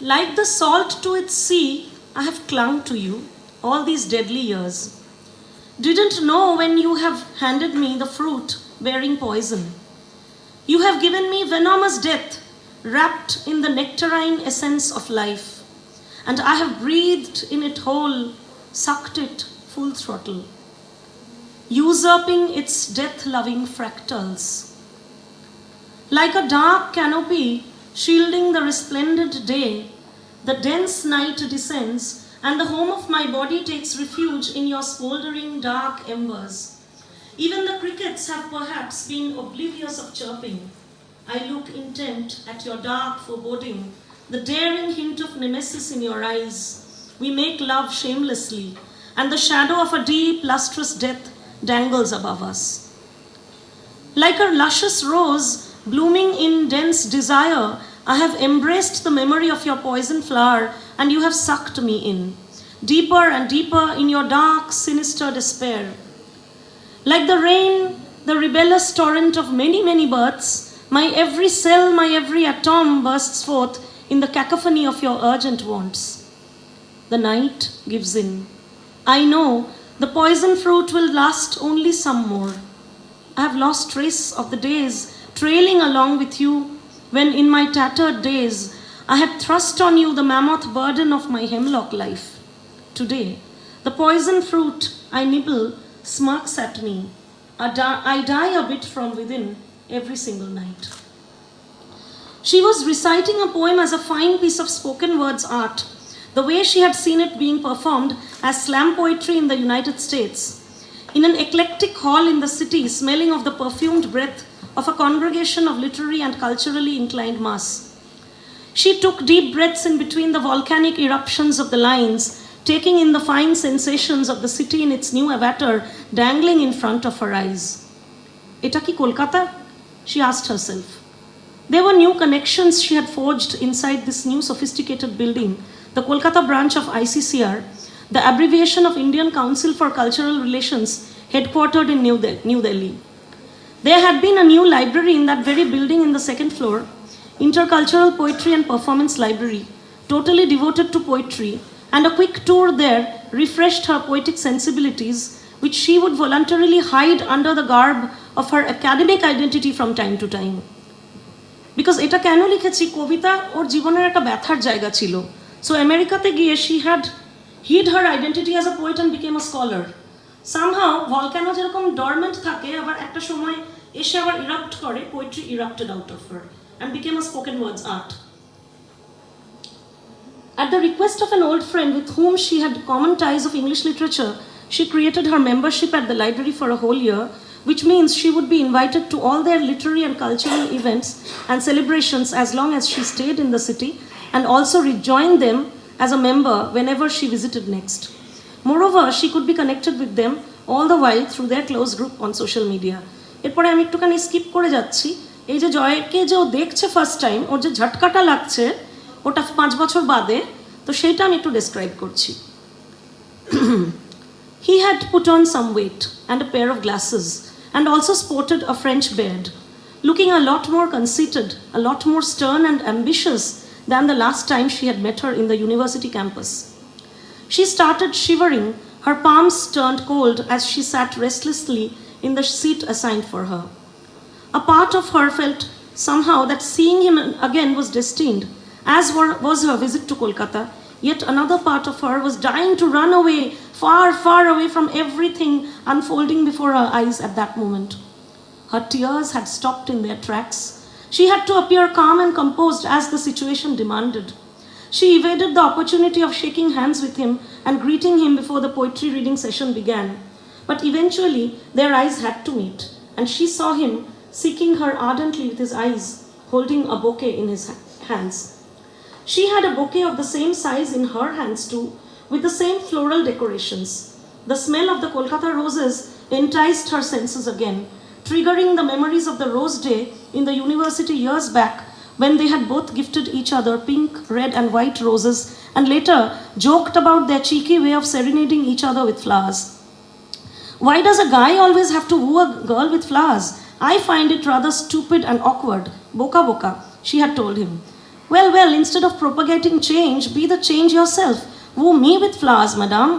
Like the salt to its sea, I have clung to you all these deadly years. Didn't know when you have handed me the fruit bearing poison. You have given me venomous death, wrapped in the nectarine essence of life, and I have breathed in it whole, sucked it full throttle, usurping its death-loving fractals. Like a dark canopy shielding the resplendent day, the dense night descends, and the home of my body takes refuge in your smoldering dark embers. Even the crickets have perhaps been oblivious of chirping. I look intent at your dark foreboding, the daring hint of nemesis in your eyes. We make love shamelessly, and the shadow of a deep, lustrous death dangles above us. Like a luscious rose blooming in dense desire, I have embraced the memory of your poison flower, and you have sucked me in, deeper and deeper in your dark, sinister despair. Like the rain, the rebellious torrent of many, many births, my every cell, my every atom bursts forth in the cacophony of your urgent wants. The night gives in. I know the poison fruit will last only some more. I have lost trace of the days, trailing along with you, when in my tattered days I had thrust on you the mammoth burden of my hemlock life. Today, the poison fruit I nibble smirks at me. I die a bit from within every single night. She was reciting a poem as a fine piece of spoken words art, the way she had seen it being performed as slam poetry in the United States, in an eclectic hall in the city smelling of the perfumed breath of a congregation of literary and culturally inclined mass. She took deep breaths in between the volcanic eruptions of the lines, taking in the fine sensations of the city in its new avatar dangling in front of her eyes. Eta ki Kolkata? She asked herself. There were new connections she had forged inside this new sophisticated building, the Kolkata branch of ICCR, the abbreviation of Indian Council for Cultural Relations, headquartered in New Delhi. There had been a new library in that very building in the second floor, Intercultural Poetry and Performance Library, totally devoted to poetry, and a quick tour there refreshed her poetic sensibilities, which she would voluntarily hide under the garb of her academic identity from time to time. Because এটা কেন লিখেছি, কবিতা ওর জীবনের একটা ব্যথার জায়গা ছিল। So আমেরিকাতে গিয়ে she had hid her identity as a poet and became a scholar. Somehow volcano যেরকম dormant থাকে আবার একটা সময় এসে আবার erupt করে, poetry erupted out of her and became a spoken words art. At the request of an old friend with whom she had common ties of English literature, she created her membership at the library for a whole year, which means she would be invited to all their literary and cultural events and celebrations as long as she stayed in the city, and also rejoin them as a member whenever she visited next. Moreover, she could be connected with them all the while through their close group on social media. এরপরে আমি একটুখানি skip করে যাচ্ছি। এই যে জয়কে যে ও দেখছে ফার্স্ট টাইম, ওর যে ঝটকাটা লাগছে ওটা 5 বছর বাদে, তো সেইটা আমি একটু ডেসক্রাইব করছি। He had put on some weight and a pair of glasses, and also sported a French beard, looking a lot more conceited, a lot more stern and ambitious than the last time she had met her in the university campus. She started shivering, her palms turned cold as she sat restlessly in the seat assigned for her. A part of her felt somehow that seeing him again was destined, as was her visit to Kolkata. Yet another part of her was dying to run away, far, far away from everything unfolding before her eyes at that moment. Her tears had stopped in their tracks. She had to appear calm and composed as the situation demanded. She evaded the opportunity of shaking hands with him and greeting him before the poetry reading session began. But eventually, their eyes had to meet, and she saw him seeking her ardently with his eyes, holding a bouquet in his hands. She had a bouquet of the same size in her hands too, with the same floral decorations. The smell of the Kolkata roses enticed her senses again, triggering the memories of the Rose Day in the university years back, when they had both gifted each other pink, red and white roses, and later joked about their cheeky way of serenading each other with flowers. Why does a guy always have to woo a girl with flowers? I find it rather stupid and awkward. Boka boka, she had told him. Well, well, instead of propagating change, be the change yourself. Woo me with flowers, madame.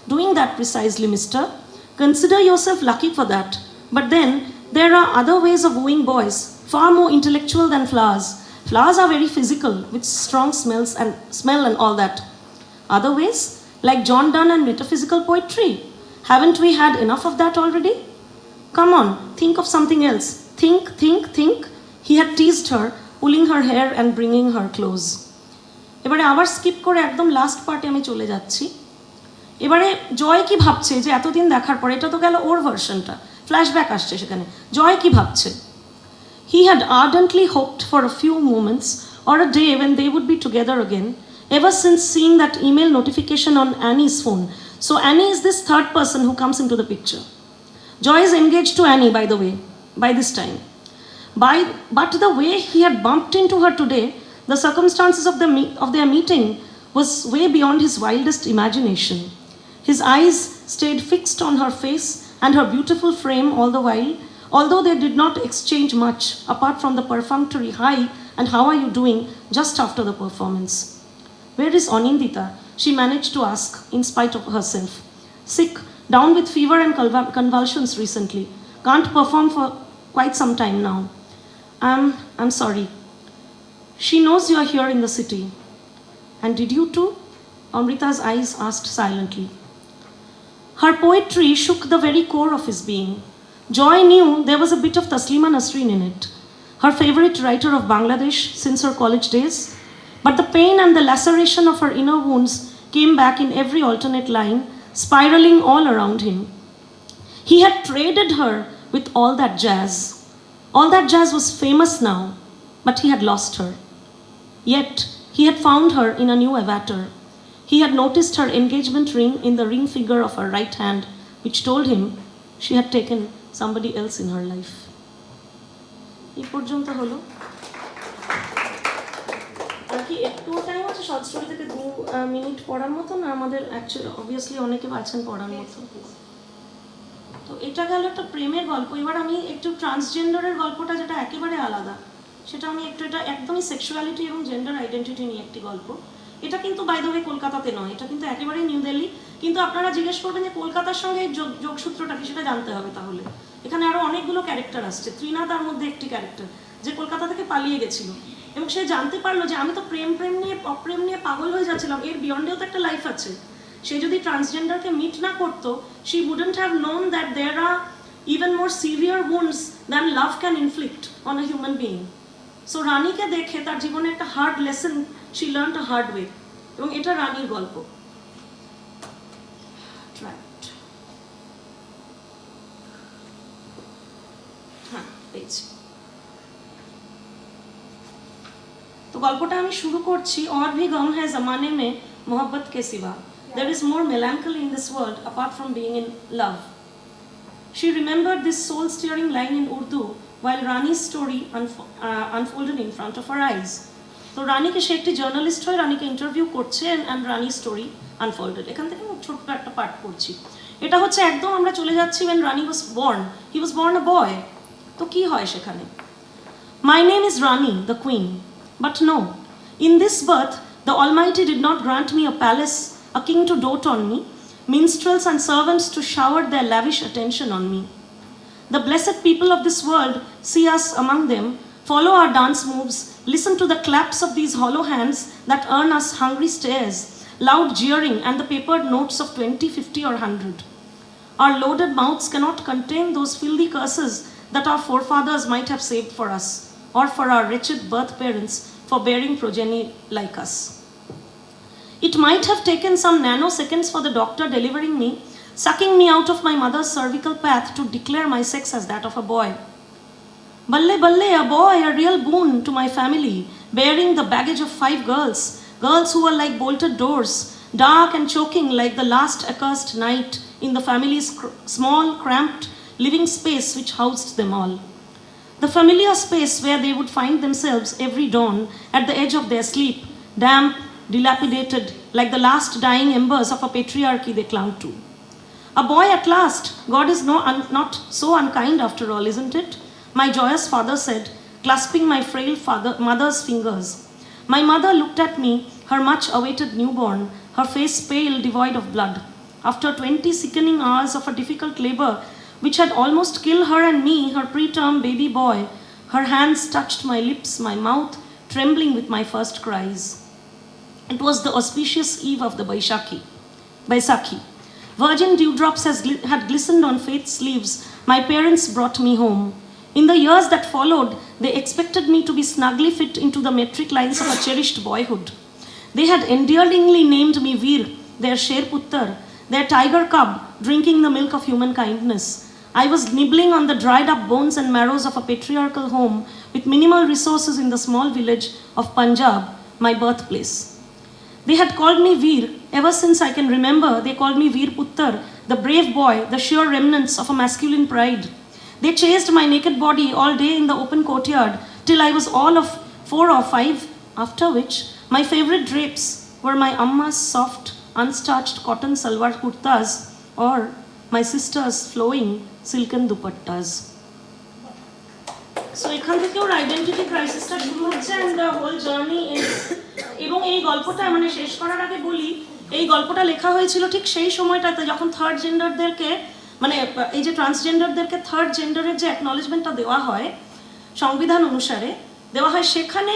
Doing that precisely, mister. Consider yourself lucky for that. But then, there are other ways of wooing boys, far more intellectual than flowers. Flowers are very physical, with strong smells and smell and all that. Other ways, like John Donne and metaphysical poetry. Haven't we had enough of that already? Come on, think of something else. Think, think, think. He had teased her, pulling her hair and bringing her close. এবারে আবার skip করে একদম last পার্টে আমি চলে যাচ্ছি। এবারে জয় কি ভাবছে যে এতদিন দেখার পর, এটা তো গেল ওর ভার্সনটা, ফ্ল্যাশব্যাক আসছে সেখানে। জয় কি ভাবছে? He had ardently hoped for a few moments or a day when they would be together again, ever since seeing that email notification on Annie's phone. So Annie is this third person who comes into the picture. Joy is engaged to Annie, by the way, by this time. But the way he had bumped into her today, the circumstances of their meeting was way beyond his wildest imagination. His eyes stayed fixed on her face and her beautiful frame all the while, although they did not exchange much, apart from the perfunctory hi and how are you doing just after the performance. Where is Anindita? She managed to ask, in spite of herself. Sick, down with fever and convulsions recently. Can't perform for quite some time now. I'm sorry. She knows you are here in the city. And did you too? Amrita's eyes asked silently. Her poetry shook the very core of his being. Joy knew there was a bit of Taslima Nasreen in it, her favorite writer of Bangladesh since her college days. But the pain and the laceration of her inner wounds came back in every alternate line, spiraling all around him. He had traded her with all that jazz. All that jazz was famous now, but he had lost her. Yet, he had found her in a new avatar. He had noticed her engagement ring in the ring finger of her right hand, which told him she had taken somebody else in her life. এই পর্যন্ত হলো। আর কি একটু time আছে short story থেকে 2 minute পড়ার মতো না? আমাদের অ্যাকচুয়ালি অবভিয়াসলি অনেকে আছেন পড়ার মতো। তো এটা গেল একটা প্রেমের গল্প। এবার আমি একটু ট্রান্সজেন্ডারের গল্পটা, যেটা একেবারে আলাদা, সেটা আমি একটু, এটা একদমই সেক্সুয়ালিটি এবং জেন্ডার আইডেন্টিটি নিয়ে একটি গল্প। এটা কিন্তু বাই দ্য ওয়ে কলকাতাতে নয়, এটা কিন্তু একেবারেই নিউ দিল্লি। কিন্তু আপনারা জিজ্ঞেস করবেন যে কলকাতার সঙ্গে যোগসূত্রটা কি, সেটা জানতে হবে। তাহলে এখানে আরো অনেকগুলো ক্যারেক্টার আসছে, ত্রিনা তার মধ্যে একটি ক্যারেক্টার, যে কলকাতা থেকে পালিয়ে গেছিল এবং সে জানতে পারলো যে আমি তো প্রেম নিয়ে অপ্রেম নিয়ে পাগল হয়ে যাচ্ছিলাম, এর বিয়ন্ডেও তো একটা লাইফ আছে। সে যদি ট্রান্সজেন্ডারকে মিট না করতো, she wouldn't have known that there are even more severe wounds than love can inflict on a human being. So রানীকে দেখে তার জীবনে একটা hard lesson she learned a hard way, এবং এটা রানীর গল্প। হ্যাঁ, পেয়েছি। তো গল্পটা আমি শুরু করছি। और भी गम है ज़माने में मोहब्बत के सिवा, there is more melancholy in this world apart from being in love. She remembered this soul-stirring line in Urdu while Rani's story unfolded in front of her eyes. তো রানীকে, সে একটি জার্নালিস্ট হয়ে রানীকে ইন্টারভিউ করছে, and Rani's story unfolded. এখান থেকে আমি ছোট্ট একটা পার্ট পড়ছি। এটা হচ্ছে একদম আমরা চলে যাচ্ছি when Rani was born. He was born a boy. তো কি হয় সেখানে? My name is Rani, the queen. But no, in this birth, the Almighty did not grant me a palace, a king to dote on me, minstrels and servants to shower their lavish attention on me. The blessed people of this world see us among them, follow our dance moves, listen to the claps of these hollow hands that earn us hungry stares, loud jeering and the papered notes of 20, 50 or 100. Our loaded mouths cannot contain those filthy curses that our forefathers might have saved for us, or for our wretched birth parents for bearing progeny like us. It might have taken some nanoseconds for the doctor delivering me, sucking me out of my mother's cervical path to declare my sex as that of a boy. Balle balle, a boy, a real boon to my family, bearing the baggage of 5 girls, girls who were like bolted doors, dark and choking like the last accursed night in the family's small, cramped living space which housed them all. The familiar space where they would find themselves every dawn at the edge of their sleep, damp, dilapidated, like the last dying embers of a patriarchy they clung to. A boy at last. God is not so unkind after all, isn't it? My joyous father said, clasping my frail mother's fingers. My mother looked at me, her much-awaited newborn, her face pale, devoid of blood. After 20 sickening hours of a difficult labor, which had almost killed her and me, her preterm baby boy, her hands touched my lips, my mouth trembling with my first cries. It was the auspicious eve of the Baisakhi. Virgin dewdrops had glistened on faith's leaves. My parents brought me home. In the years that followed, they expected me to be snugly fit into the metric lines of a cherished boyhood. They had endearingly named me Veer, their Sher Puttar, their tiger cub, drinking the milk of human kindness. I was nibbling on the dried up bones and marrows of a patriarchal home with minimal resources in the small village of Punjab, my birthplace. They had called me Veer. Ever since I can remember, they called me Veer Puttar, the brave boy, the sure remnants of a masculine pride. They chased my naked body all day in the open courtyard till I was all of 4 or 5, after which my favorite drapes were my amma's soft, unstarched cotton salwar kurtas or my sister's flowing silken dupattas. So এখান থেকে ওর identity ক্রাইসিসটা শুরু হচ্ছে and the whole journey is এবং এই গল্পটা মানে শেষ করার আগে বলি এই গল্পটা লেখা হয়েছিল ঠিক সেই সময়টাতে যখন থার্ড জেন্ডারদেরকে মানে এই যে ট্রান্সজেন্ডারদেরকে থার্ড জেন্ডারের যে অ্যাকনলেজমেন্টটা দেওয়া হয় সংবিধান অনুসারে দেওয়া হয় সেখানে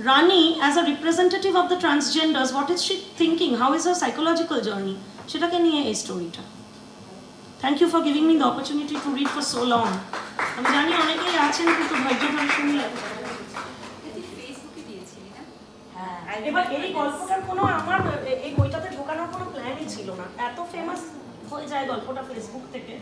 Rani as a representative of the transgenders what is she thinking how is a psychological journey সেটাকে নিয়ে এই স্টোরিটা thank you for giving me the opportunity to read for so long আমি জানি অনেকেই আছেন কিন্তু ধৈর্য ধরে শুনলে এবার এই গল্পটার কোনো আমার এই বইটাতে ঢোকানোর কোনো প্ল্যানই ছিল না এত ফেমাস হয়ে যায় গল্পটা ফেসবুক থেকে